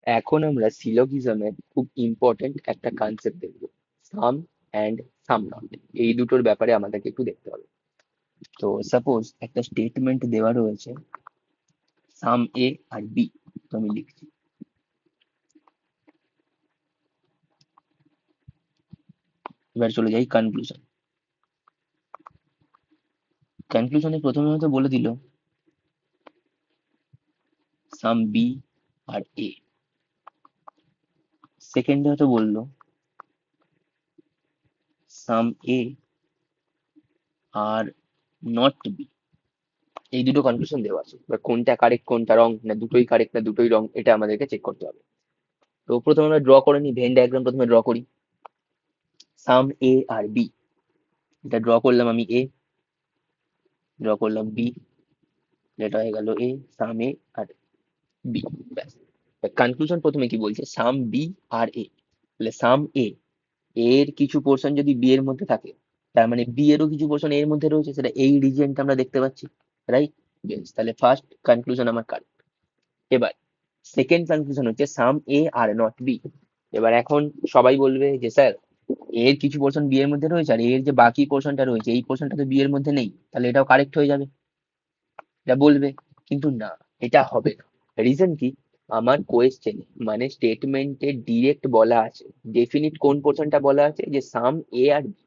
এখন আমরা সিলোগিজমের খুব ইম্পর্টেন্ট একটা কনসেপ্ট দেখবো, সাম অ্যান্ড সাম নট। এই দুটোর ব্যাপারে আমাদেরকে একটু দেখতে হবে। তো সাপোজ একটা স্টেটমেন্ট দেওয়া রয়েছে, সাম এ আর বি। তো আমি লিখছি, এবার চলে যাই কনক্লুশন। কনক্লুশনে প্রথমে হয়তো বলে দিল সাম বি আর এ। সেকেন্ডে হয়তো বললো সাম এ আর নট বি। এই দুটো কনক্লুশন দেওয়া আছে, এবার কোনটা কারেক্ট কোনটা রং, না দুটোই কারেক্ট না দুটোই রং, এটা আমাদেরকে চেক করতে হবে। তো প্রথমে আমরা ড্র করে নিই, ভেন ডায়াগ্রাম প্রথমে ড্র করি। সাম এ আর বি, এটা ড্র করলাম আমি এ, ড্র করলাম বি, এটা হয়ে গেল এ, সাম এ আর বি। ব্যাস। কনক্লুশন প্রথমে কি বলছে, সাম বি আর এ। তাহলে সাম এ, এর কিছু পোর্শন যদি বি এর মধ্যে থাকে, তার মানে বি এরও কিছু পোর্শন এর মধ্যে রয়েছে, সেটা এই রিজিয়নটা আমরা দেখতে পাচ্ছি, রাইট? বেশ, তাহলে ফার্স্ট কনক্লুশন আমার কারেক্ট। এবার সেকেন্ড কনক্লুশন হচ্ছে সাম এ আর নট বি। এবার এখন সবাই বলবে যে স্যার, এর কিছু পোর্শন বি এর মধ্যে রয়েছে আর এর যে বাকি পোর্শনটা রয়েছে এই পোর্শনটা তো বি এর মধ্যে নেই, তাহলে এটাও কারেক্ট হয়ে যাবে, এটা বলবে। কিন্তু না, এটা হবে না। রিজন কি? আমার কোয়েশ্চেনে মানে স্টেটমেন্টে ডিরেক্ট বলা আছে, ডেফিনিট কোন পোর্শনটা বলা আছে, যে সাম এ আর বি,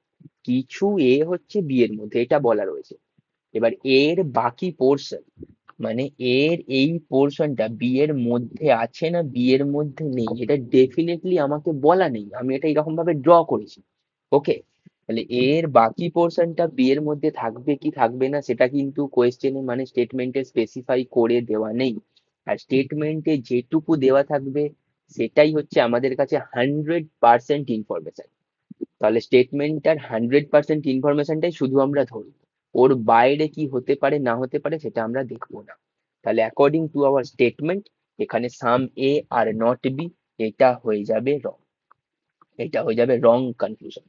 কিছু এ হচ্ছে বি এর মধ্যে, এটা বলা রয়েছে। এবার এর বাকি পোর্শন, মানে এর এই পোর্শনটা বি এর মধ্যে আছে না বি এর মধ্যে নেই, এটা ডেফিনেটলি আমাকে বলা নেই, আমি এটা এরকম ভাবে ড্র করেছি। ওকে, তাহলে এর বাকি পোর্শনটা বি এর মধ্যে থাকবে কি থাকবে না সেটা কিন্তু কোয়েশ্চেনে মানে স্টেটমেন্টে স্পেসিফাই করে দেওয়া নেই। আর স্টেটমেন্টে যেটুকু দেওয়া থাকবে সেটাই হচ্ছে আমাদের কাছে 100% ইনফরমেশন। তাহলে স্টেটমেন্টটার 100% ইনফরমেশনটাই শুধু আমরা ধরি, ওর বাইরে কি হতে পারে না হতে পারে সেটা আমরা দেখবো না। তাহলে অ্যাকর্ডিং টু আওয়ার স্টেটমেন্ট, এখানে সাম এ আর নট বি, এটা হয়ে যাবে রং, এটা হয়ে যাবে রং কনক্লুশন।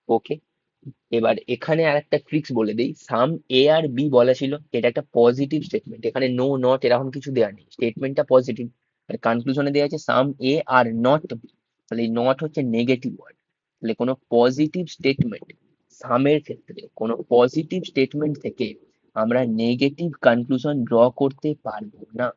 ওকে, এবার এখানে আর একটা ট্রিক্স বলে দিই, সাম এ আর বি বলা ছিল, এটা একটা পজিটিভ স্টেটমেন্ট, এখানে নো নট এরকম কিছু দেওয়া নেই, স্টেটমেন্টটা পজিটিভ। আর কনক্লুশনে দেওয়া আছে সাম এ আর নট বি, তাহলে এই নট হচ্ছে নেগেটিভ ওয়ার্ড। তাহলে কোনো পজিটিভ স্টেটমেন্ট, সামের ক্ষেত্রে কোনো পজিটিভ স্টেটমেন্ট থেকে আমরা নেগেটিভ কনক্লুশন ড্র করতে পারবো না।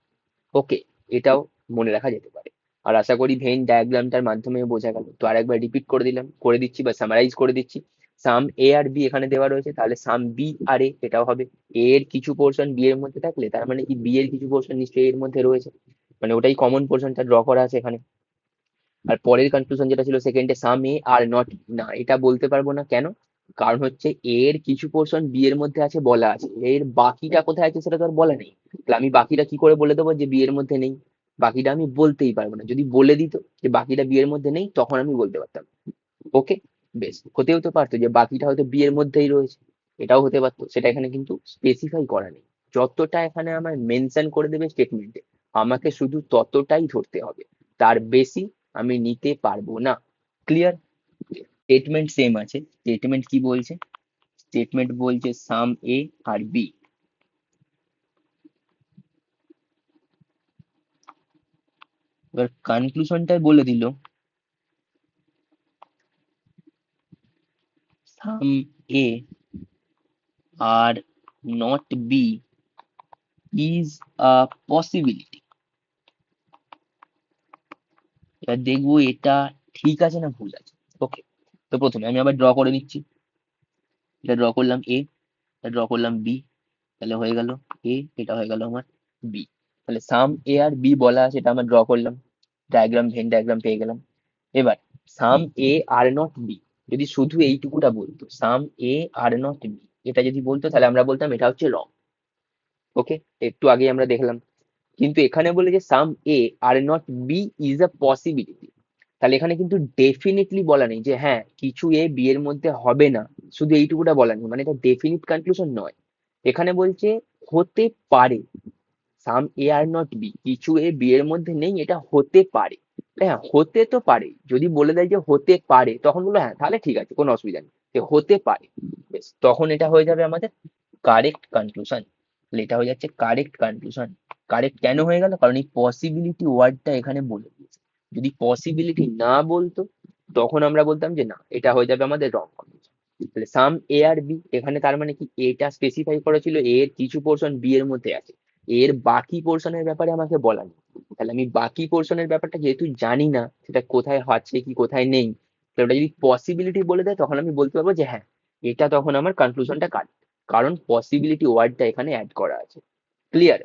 ওকে, এটাও মনে রাখা যেতে পারে। আর আশা করি ভেন ডায়াগ্রামটার মাধ্যমে বোঝা গেল। তো আরেকবার রিপিট করে দিলাম, করে দিচ্ছি বা সামারাইজ করে দিচ্ছি। সাম এ আর বি এখানে দেওয়া রয়েছে, তাহলে সাম বি আর এ এটাও হবে। এ এর কিছু পোর্শন বি এর মধ্যে থাকলে তার মানে কি বি এর কিছু পোর্শন নিশ্চয়ই এর মধ্যে রয়েছে, মানে ওটাই কমন পোর্শনটা ড্র করা আছে এখানে। আর পরের কনক্লুশন যেটা ছিল সেকেন্ডে, সাম এ আর নট, না এটা বলতে পারবো না, কেন? কারণ হচ্ছে এর কিছু পোর্শন বি এর মধ্যে আছে বলা আছে, এর বাকিটা কোথায় আছে সেটা তো আর বলা নেই। তাহলে আমি বাকিটা কি করে বলে দেবো যে বি এর মধ্যে নেই? বাকিটা আমি বলতেই পারবো না। যদি বলে দিত যে বাকিটা বি এর মধ্যে নেই, তখন আমি বলতে পারতাম। ওকে, বেশ, হতেও তো পারতো যে বাকিটা হয়তো বি এর মধ্যেই রয়েছে, এটাও হতে পারতো, সেটা এখানে কিন্তু স্পেসিফাই করা নেই। যতটা এখানে আমার মেনশন করে দেবে স্টেটমেন্টে, আমাকে শুধু ততটাই ধরতে হবে, তার বেশি আমি নিতে পারবো না। ক্লিয়ার? স্টেটমেন্ট সেম আছে, স্টেটমেন্ট কি বলছে? স্টেটমেন্ট বলছে সাম এ আর বি। এবার কনক্লুশনটাই বলে দিল some A are not B is a possibility. এবার দেখবো এটা ঠিক আছে না ভুল আছে। ওকে, তো প্রথমে আমি আবার ড্র করে নিচ্ছি, এটা ড্র করলাম এ, এটা ড্র করলাম বি, তাহলে হয়ে গেল এ, এটা হয়ে গেল আমার বি। তাহলে সাম এ আর বি বলা আছে, এটা আমরা ড্র করলাম, ডায়াগ্রাম ভেন ডায়াগ্রাম পেয়ে গেলাম। এবার সাম এ আর নট বি, যদি শুধু এইটুকুটা বলতো সাম এ আর নট বি, এটা যদি বলতো তাহলে আমরা বলতাম এটা হচ্ছে রং। ওকে, একটু আগে আমরা দেখলাম। কিন্তু এখানে বলে যে some A are not B is a possibility, তাহলে এখানে কিন্তু ডেফিনেটলি বলা নেই যে হ্যাঁ কিছু এ বি এর মধ্যে হবে না, শুধু এইটুকুটা বলা নেই, মানে এটা ডেফিনিট কনক্লুশন নয়। এখানে বলছে হতে পারে, সাম এ আর নট বি, কিছু এ বি এর মধ্যে নেই, এটা হতে পারে। হ্যাঁ, হতে তো পারে, যদি বলে দেয় যে হতে পারে তখন বলবো হ্যাঁ তাহলে ঠিক আছে, কোনো অসুবিধা নেই, যে হতে পারে। বেশ, তখন এটা হয়ে যাবে আমাদের কারেক্ট কনক্লুশন। তাহলে এটা হয়ে যাচ্ছে কারেক্ট কনক্লুশন। কারেক্ট কেন হয়ে গেল? কারণ এই পসিবিলিটি ওয়ার্ডটা এখানে বলে, যদি পসিবিলিটি না বলতো, তখন আমরা বলতাম যে না, এটা হয়ে যাবে আমাদের রং কনক্লুশন। তাহলে সাম এ আর বি, এখানে তার মানে কি, এটা স্পেসিফাই করা ছিল এ এর কিছু পোর্শন বি এর মধ্যে আছে, এর বাকি পোর্শনের ব্যাপারে আমাকে বলা নেই। তাহলে আমি বাকি পোর্শনের ব্যাপারটা যেহেতু জানি না সেটা কোথায় আছে কি কোথায় নেই, তাহলে ওটা যদি পসিবিলিটি বলে দেয় তখন আমি বলতে পারবো যে হ্যাঁ, এটা তখন আমার কনক্লুশনটা কারেক্ট, কারণ পসিবিলিটি ওয়ার্ডটা এখানে অ্যাড করা আছে। ক্লিয়ার?